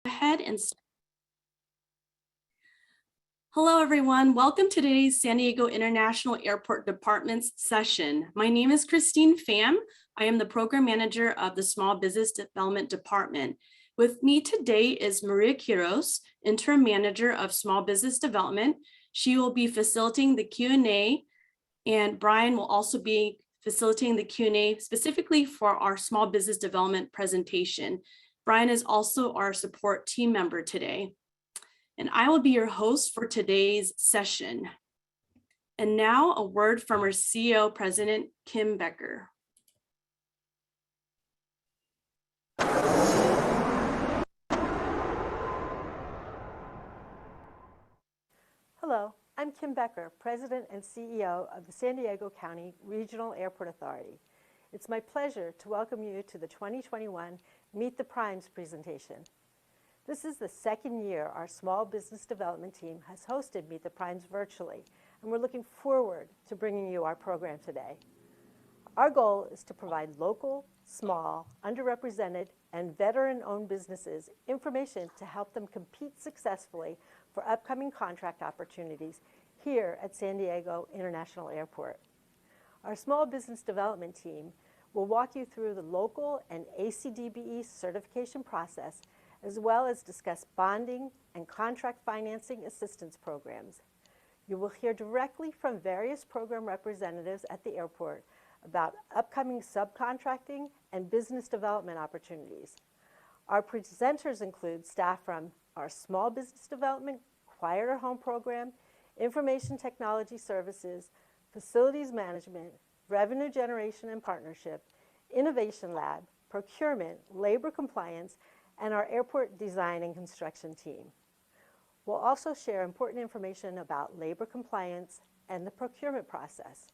ahead and hello everyone, welcome to today's San Diego International Airport Department's session. My name is Christine Pham. I am the program manager of the Small Business Development Department. With me today is Maria Quiros, interim manager of Small Business Development. She will be facilitating the Q&A, and Brian will also be facilitating the Q&A specifically for our Small Business Development presentation. Brian is also our support team member today. And I will be your host for today's session. And now a word from our CEO President, Kim Becker. Hello, I'm Kim Becker, President and CEO of the San Diego County Regional Airport Authority. It's my pleasure to welcome you to the 2021 Meet the Primes presentation. This is the second year our Small Business Development team has hosted Meet the Primes virtually, and we're looking forward to bringing you our program today. Our goal is to provide local, small, underrepresented, and veteran-owned businesses information to help them compete successfully for upcoming contract opportunities here at San Diego International Airport. Our Small Business Development team will walk you through the local and ACDBE certification process, as well as discuss bonding and contract financing assistance programs. You will hear directly from various program representatives at the airport about upcoming subcontracting and business development opportunities. Our presenters include staff from our Small Business Development, Quieter Home Program, Information Technology Services, Facilities Management, Revenue Generation and Partnership, Innovation Lab, Procurement, Labor Compliance, and our Airport Design and Construction team. We'll also share important information about labor compliance and the procurement process.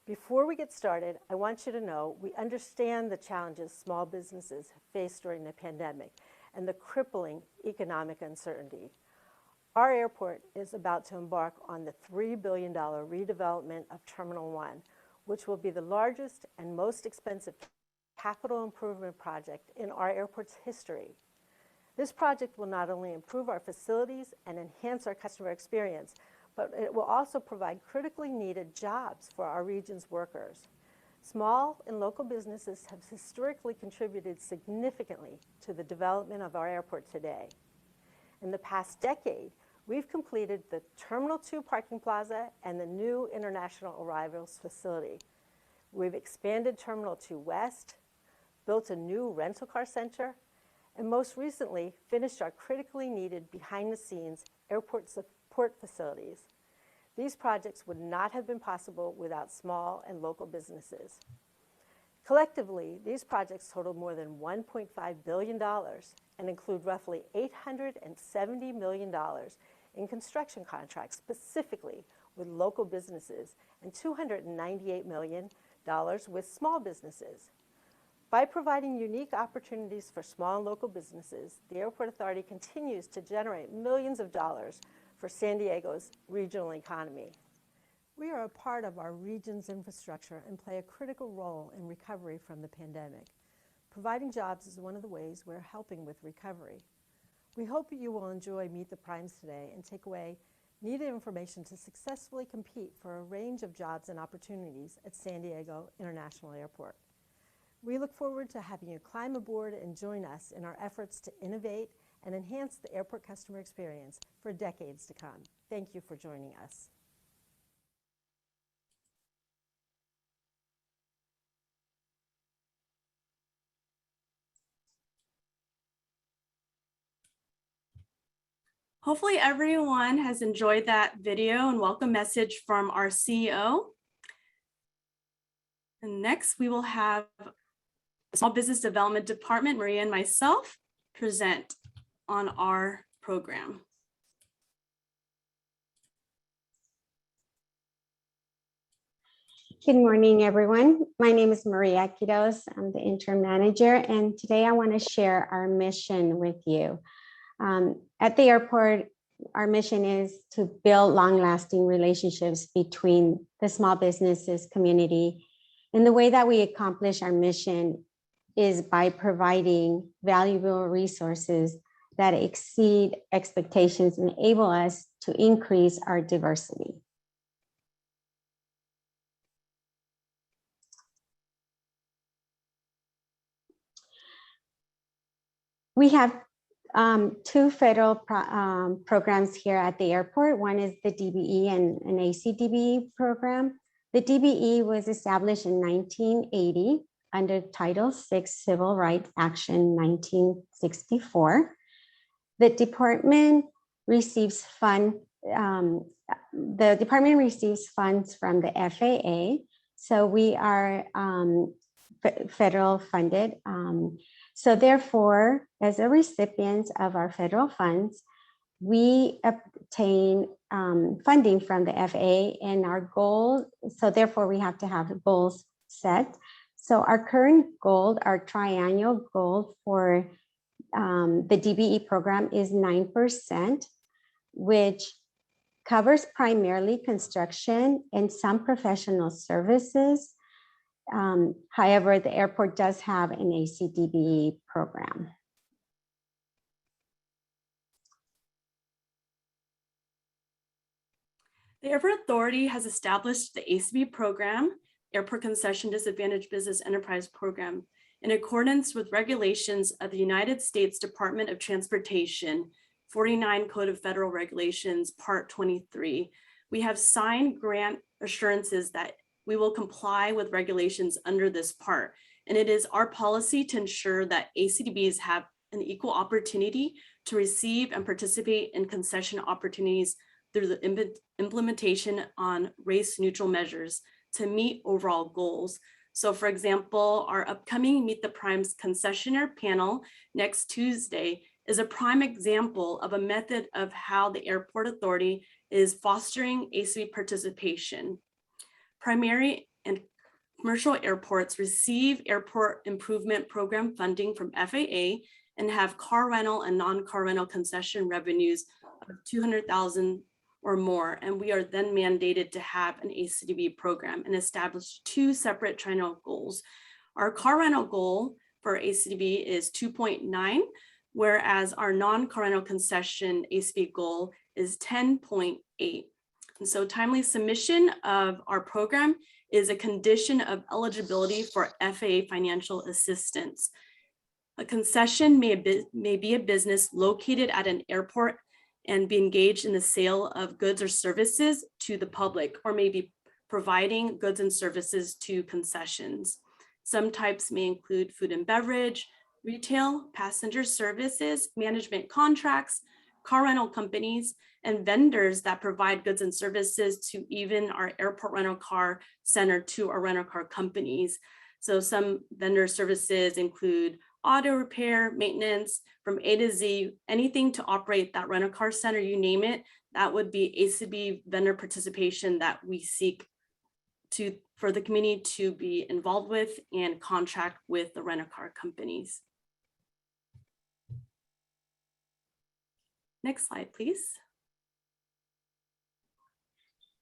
Before we get started, I want you to know we understand the challenges small businesses have faced during the pandemic and the crippling economic uncertainty. Our airport is about to embark on the $3 billion redevelopment of Terminal 1, which will be the largest and most expensive capital improvement project in our airport's history. This project will not only improve our facilities and enhance our customer experience, but it will also provide critically needed jobs for our region's workers. Small and local businesses have historically contributed significantly to the development of our airport today. In the past decade, we've completed the Terminal 2 parking plaza and the new International Arrivals facility. We've expanded Terminal 2 West, built a new rental car center, and most recently finished our critically needed behind-the-scenes airport support facilities. These projects would not have been possible without small and local businesses. Collectively, these projects total more than $1.5 billion and include roughly $870 million in construction contracts specifically with local businesses and $298 million with small businesses. By providing unique opportunities for small and local businesses, the Airport Authority continues to generate millions of dollars for San Diego's regional economy. We are a part of our region's infrastructure and play a critical role in recovery from the pandemic. Providing jobs is one of the ways we're helping with recovery. We hope you will enjoy Meet the Primes today and take away needed information to successfully compete for a range of jobs and opportunities at San Diego International Airport. We look forward to having you climb aboard and join us in our efforts to innovate and enhance the airport customer experience for decades to come. Thank you for joining us. Hopefully everyone has enjoyed that video and welcome message from our CEO. And next we will have the Small Business Development Department, Maria and myself, present on our program. Good morning, everyone. My name is Maria Quiros. I'm the interim manager, and today I want to share our mission with you. At the airport, our mission is to build long-lasting relationships between the small businesses community. And the way that we accomplish our mission is by providing valuable resources that exceed expectations enable us to increase our diversity. We have two federal programs here at the airport. One is the DBE and an ACDBE program. The DBE was established in 1980 under Title VI Civil Rights Action 1964. The department receives funds from the FAA. So we are federal funded. So therefore, as a recipient of our federal funds, we obtain funding from the FAA and our goal. So therefore, we have to have goals set. So our current goal, our triennial goal for the DBE program is 9%, which covers primarily construction and some professional services. However, the airport does have an ACDBE program. The Airport Authority has established the ACB program, Airport Concession Disadvantaged Business Enterprise Program, in accordance with regulations of the United States Department of Transportation, 49 Code of Federal Regulations, Part 23. We have signed grant assurances that we will comply with regulations under this part. And it is our policy to ensure that ACDBs have an equal opportunity to receive and participate in concession opportunities through the implementation on race-neutral measures to meet overall goals. So for example, our upcoming Meet the Primes concessionaire panel next Tuesday is a prime example of a method of how the Airport Authority is fostering ACB participation. Primary and commercial airports receive airport improvement program funding from FAA and have car rental and non-car rental concession revenues of $200,000 or more. And we are then mandated to have an ACDB program and establish two separate triennial goals. Our car rental goal for ACDB is 2.9, whereas our non-car rental concession ACDB goal is 10.8. And so timely submission of our program is a condition of eligibility for FAA financial assistance. A concession may be a business located at an airport and be engaged in the sale of goods or services to the public, or may be providing goods and services to concessions. Some types may include food and beverage, retail, passenger services, management contracts, car rental companies, and vendors that provide goods and services to even our airport rental car center to our rental car companies. So some vendor services include auto repair, maintenance, from A to Z, anything to operate that rental car center, you name it, that would be ACB vendor participation that we seek for the community to be involved with and contract with the rental car companies. Next slide, please.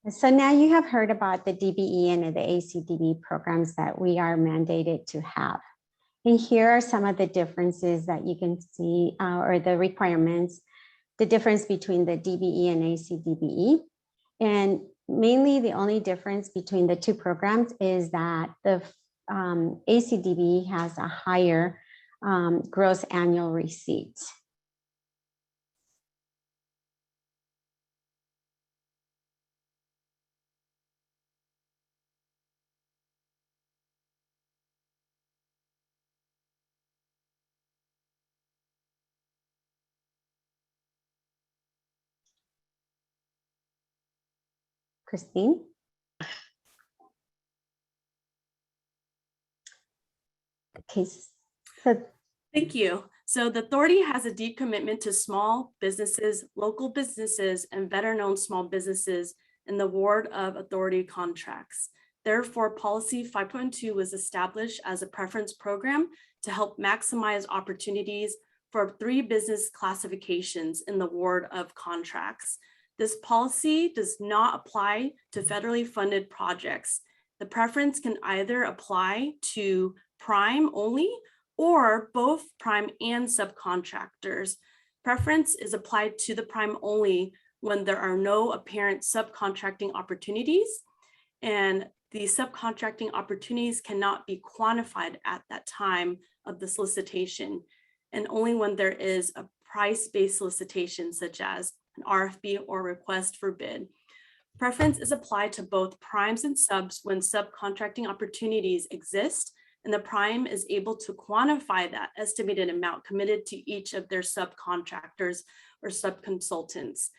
So now you have heard about the DBE and the ACDB programs that we are mandated to have. And here are some of the differences that you can see, or the requirements, the difference between the DBE and ACDBE. And mainly the only difference between the two programs is that the ACDBE has a higher gross annual receipts. Christine? Okay, so thank you. So the authority has a deep commitment to small businesses, local businesses, and veteran-owned small businesses in the award of authority contracts. Therefore, policy 5.2 was established as a preference program to help maximize opportunities for 3 business classifications in the award of contracts. This policy does not apply to federally funded projects. The preference can either apply to prime only or both prime and subcontractors. Preference is applied to the prime only when there are no apparent subcontracting opportunities, and the subcontracting opportunities cannot be quantified at that time of the solicitation, and only when there is a price-based solicitation, such as an RFP or request for bid. Preference is applied to both primes and subs when subcontracting opportunities exist and the prime is able to quantify that estimated amount committed to each of their subcontractors or subconsultants.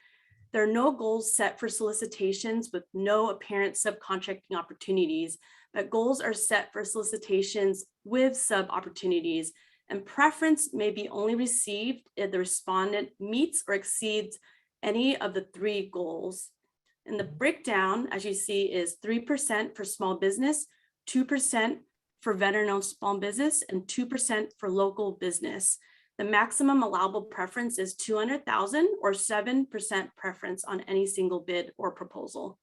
There are no goals set for solicitations with no apparent subcontracting opportunities, but goals are set for solicitations with sub opportunities, and preference may be only received if the respondent meets or exceeds any of the 3 goals. And the breakdown, as you see, is 3% for small business, 2% for veteran-owned small business, and 2% for local business. The maximum allowable preference is 200,000 or 7% preference on any single bid or proposal.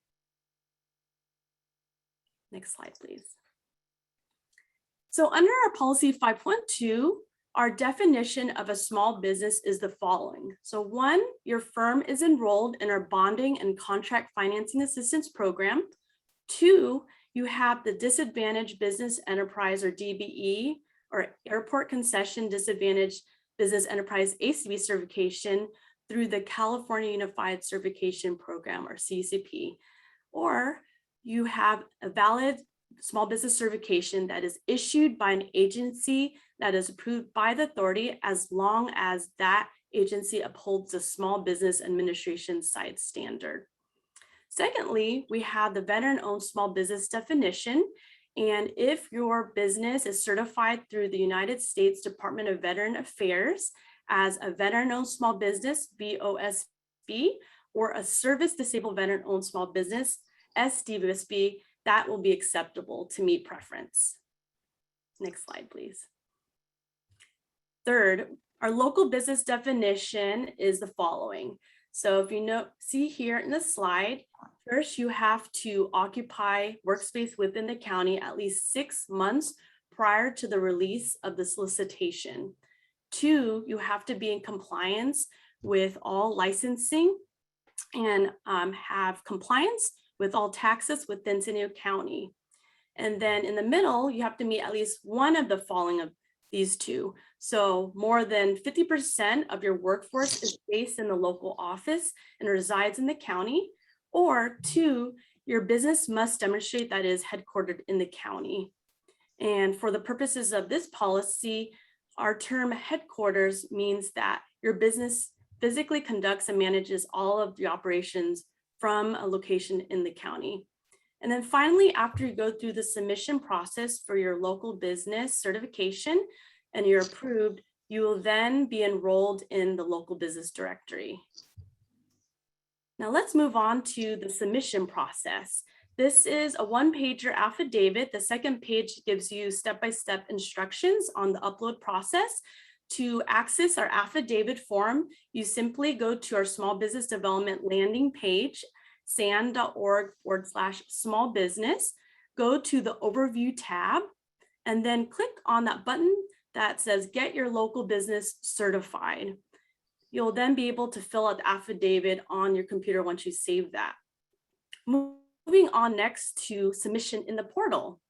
Next slide, please. So under our policy 5.2, our definition of a small business is the following. So 1, your firm is enrolled in our bonding and contract financing assistance program. 2, you have the Disadvantaged Business Enterprise or DBE or Airport Concession Disadvantaged Business Enterprise ACB certification through the California Unified Certification Program or CCP. Or you have a valid small business certification that is issued by an agency that is approved by the authority as long as that agency upholds the Small Business Administration site standard. Secondly, we have the veteran-owned small business definition. And if your business is certified through the United States Department of Veteran Affairs as a veteran-owned small business, VOSB, or a service disabled veteran-owned small business, SDVSB, that will be acceptable to meet preference. Next slide, please. Third, our local business definition is the following. So if you see here in the slide, first you have to occupy workspace within the county at least 6 months prior to the release of the solicitation. 2, you have to be in compliance with all licensing and have compliance with all taxes within San Diego County. And then in the middle, you have to meet at least one of the following of these 2. So more than 50% of your workforce is based in the local office and resides in the county. Or 2, your business must demonstrate that it is headquartered in the county. And for the purposes of this policy, our term headquarters means that your business physically conducts and manages all of the operations from a location in the county. And then finally, after you go through the submission process for your local business certification and you're approved, you will then be enrolled in the local business directory. Now let's move on to the submission process. This is a 1-pager affidavit. The second page gives you step-by-step instructions on the upload process. To access our affidavit form, you simply go to our small business development landing page, san.org/small business, go to the overview tab, and then click on that button that says get your local business certified. You'll then be able to fill out the affidavit on your computer once you save that. Moving on next to submission in the portal.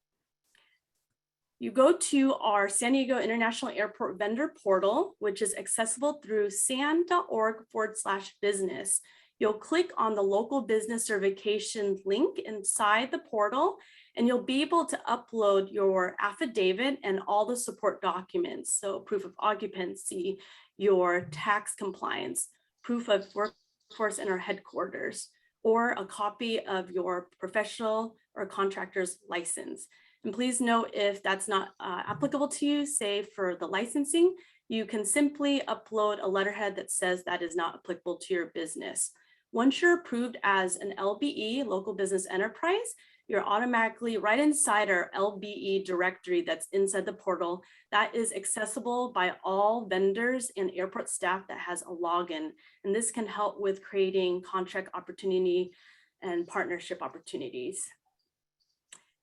You go to our San Diego International Airport vendor portal, which is accessible through san.org/business. You'll click on the local business certification link inside the portal, and you'll be able to upload your affidavit and all the support documents. So proof of occupancy, your tax compliance, proof of workforce in our headquarters, or a copy of your professional or contractor's license. And please note, if that's not applicable to you, say for the licensing, you can simply upload a letterhead that says that is not applicable to your business. Once you're approved as an LBE, local business enterprise, you're automatically right inside our LBE directory that's inside the portal that is accessible by all vendors and airport staff that has a login. And this can help with creating contract opportunity and partnership opportunities.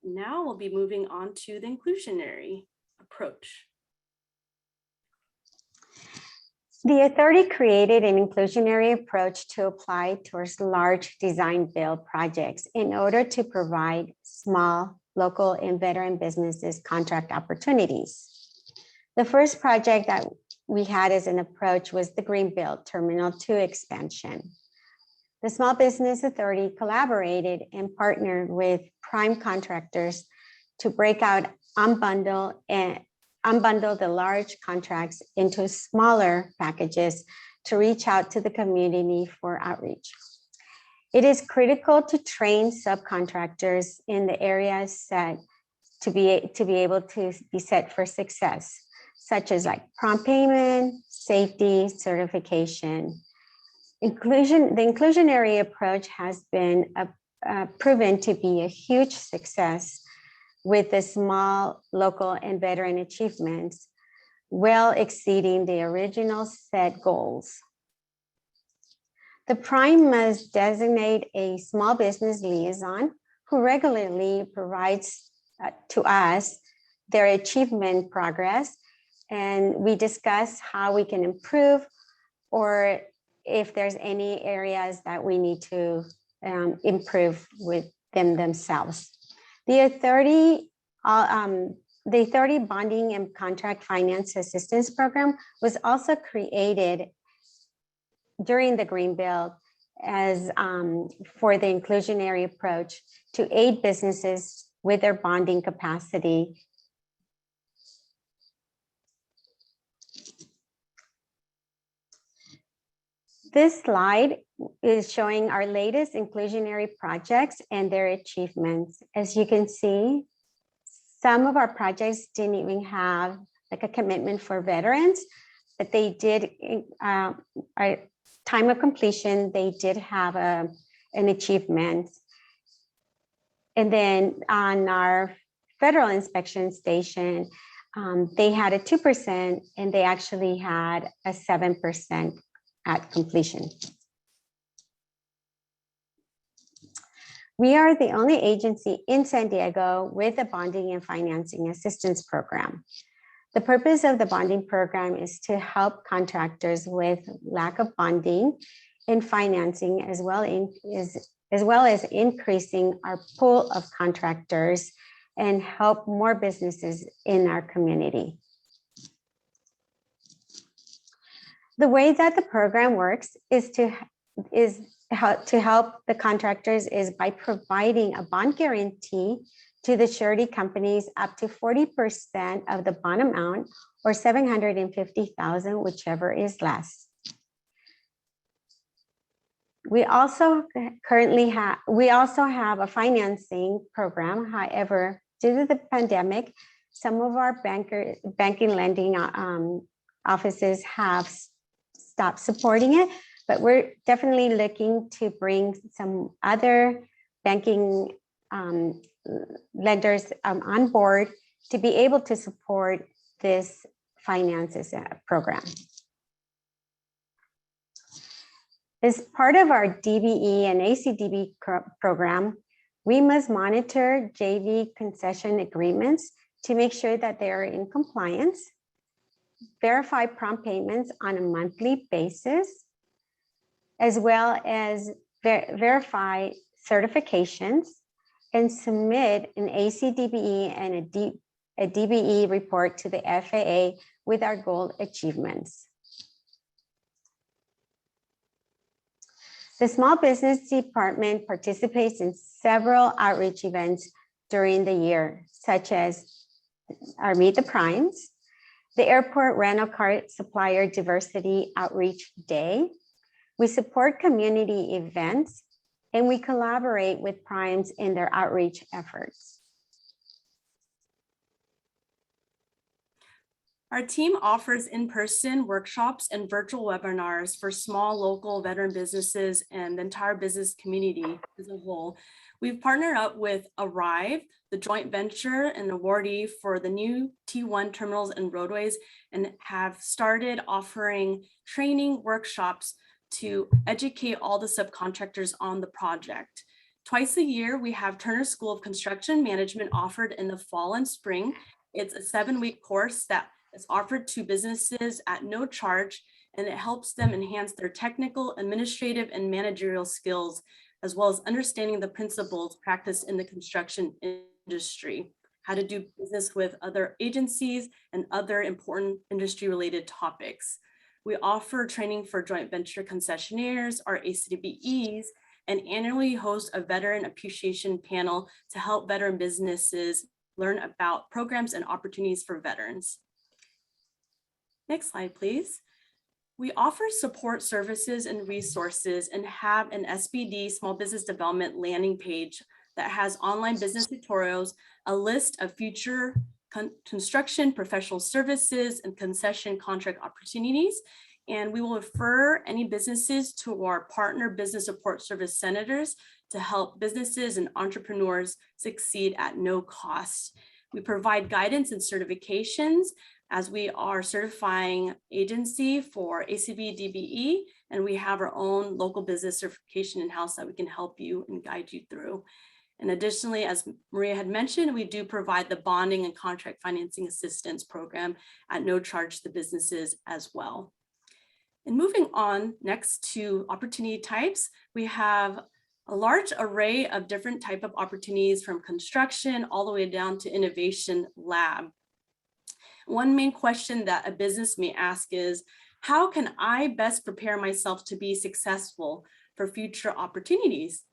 Now we'll be moving on to the inclusionary approach. The authority created an inclusionary approach to apply towards large design build projects in order to provide small, local, and veteran businesses contract opportunities. The first project that we had as an approach was the Greenfield Terminal 2 expansion. The Small Business Authority collaborated and partnered with prime contractors to break out, unbundle the large contracts into smaller packages to reach out to the community for outreach. It is critical to train subcontractors in the areas set to be able to be set for success, such as like prompt payment, safety, certification. The inclusionary approach has been proven to be a huge success with the small, local, and veteran achievements, well exceeding the original set goals. The prime must designate a small business liaison who regularly provides to us their achievement progress, and we discuss how we can improve or if there's any areas that we need to improve with them themselves. The authority Bonding and Contract Finance Assistance Program was also created during the Green Bill as for the inclusionary approach to aid businesses with their bonding capacity. This slide is showing our latest inclusionary projects and their achievements. As you can see, some of our projects didn't even have like a commitment for veterans, but they did, at time of completion, they did have an achievement. And then on our federal inspection station, they had a 2% and they actually had a 7% at completion. We are the only agency in San Diego with a bonding and financing assistance program. The purpose of the bonding program is to help contractors with lack of bonding and financing, as well as increasing our pool of contractors and help more businesses in our community. The way that the program works is to help the contractors is by providing a bond guarantee to the surety companies up to 40% of the bond amount, or $750,000, whichever is less. We also have a financing program. However, due to the pandemic, some of our banking lending offices have stopped supporting it, but we're definitely looking to bring some other banking lenders on board to be able to support this finances program. As part of our DBE and ACDB program, we must monitor JV concession agreements to make sure that they are in compliance, verify prompt payments on a monthly basis, as well as verify certifications and submit an ACDBE and a DBE report to the FAA with our goal achievements. The Small Business Department participates in several outreach events during the year, such as our Meet the Primes, the Airport Rental Car Supplier Diversity Outreach Day. We support community events and we collaborate with primes in their outreach efforts. Our team offers in-person workshops and virtual webinars for small local veteran businesses and the entire business community as a whole. We've partnered up with Arrive, the joint venture and awardee for the new T1 terminals and roadways, and have started offering training workshops to educate all the subcontractors on the project. Twice a year, we have Turner School of Construction Management offered in the fall and spring. It's a 7-week course that is offered to businesses at no charge, and it helps them enhance their technical, administrative, and managerial skills, as well as understanding the principles practiced in the construction industry, how to do business with other agencies, and other important industry-related topics. We offer training for joint venture concessionaires, our ACDBEs, and annually host a veteran appreciation panel to help veteran businesses learn about programs and opportunities for veterans. Next slide, please. We offer support services and resources and have an SBD, Small Business Development landing page that has online business tutorials, a list of future construction, professional services, and concession contract opportunities. And we will refer any businesses to our partner business support service centers to help businesses and entrepreneurs succeed at no cost. We provide guidance and certifications as we are certifying agency for ACB DBE, and we have our own local business certification in-house that we can help you and guide you through. And additionally, as Maria had mentioned, we do provide the bonding and contract financing assistance program at no charge to businesses as well. And moving on next to opportunity types, we have a large array of different type of opportunities from construction all the way down to innovation lab. One main question that a business may ask is, how can I best prepare myself to be successful for future opportunities?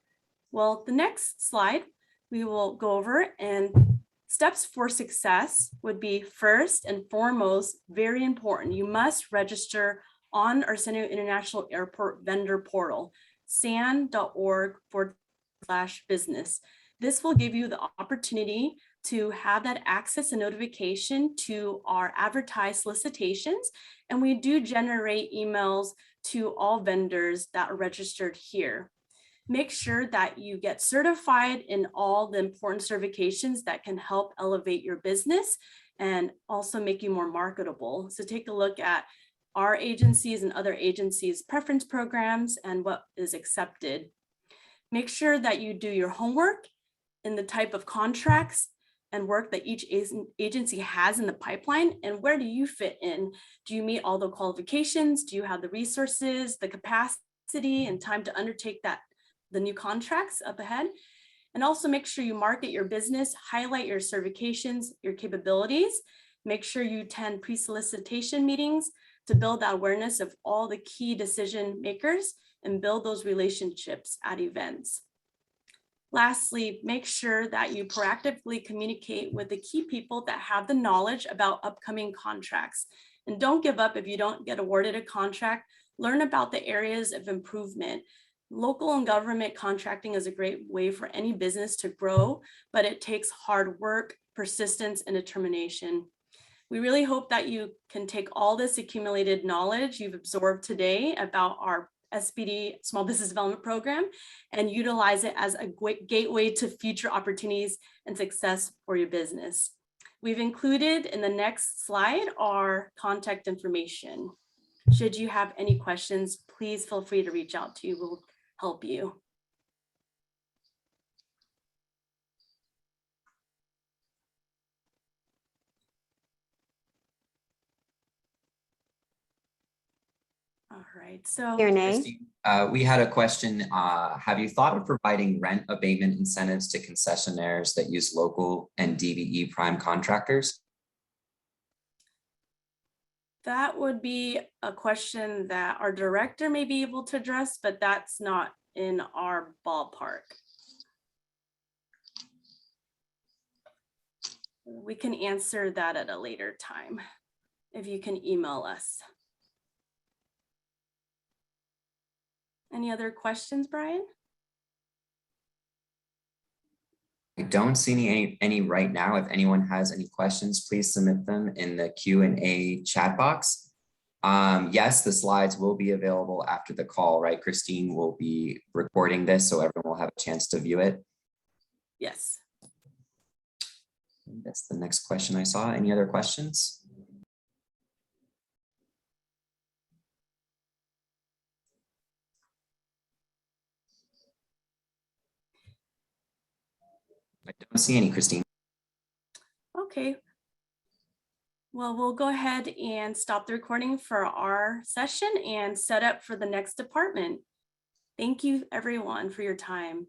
Well, the next slide we will go over, and steps for success would be first and foremost, very important. You must register on our San Diego International Airport vendor portal, san.org/business. This will give you the opportunity to have that access and notification to our advertised solicitations. And we do generate emails to all vendors that are registered here. Make sure that you get certified in all the important certifications that can help elevate your business and also make you more marketable. So take a look at our agencies and other agencies' preference programs and what is accepted. Make sure that you do your homework in the type of contracts and work that each agency has in the pipeline, and where do you fit in? Do you meet all the qualifications? Do you have the resources, the capacity, and time to undertake the new contracts up ahead? And also make sure you market your business, highlight your certifications, your capabilities. Make sure you attend pre-solicitation meetings to build that awareness of all the key decision makers and build those relationships at events. Lastly, make sure that you proactively communicate with the key people that have the knowledge about upcoming contracts. And don't give up if you don't get awarded a contract. Learn about the areas of improvement. Local and government contracting is a great way for any business to grow, but it takes hard work, persistence, and determination. We really hope that you can take all this accumulated knowledge you've absorbed today about our SBD Small Business Development Program and utilize it as a gateway to future opportunities and success for your business. We've included in the next slide our contact information. Should you have any questions, please feel free to reach out to you. We'll help you. All right, so Christine, we had a question. Have you thought of providing rent abatement incentives to concessionaires that use local and DBE prime contractors? that would be a question that our director may be able to address, but that's not in our ballpark. We can answer that at a later time if you can email us. Any other questions, Brian? I don't see any right now. If anyone has any questions, please submit them in the Q&A chat box. Yes, the slides will be available after the call, right? Christine will be recording this so everyone will have a chance to view it. Yes. That's the next question I saw. Any other questions? I don't see any, Christine. Okay. Well, we'll go ahead and stop the recording for our session and set up for the next department. Thank you, everyone, for your time.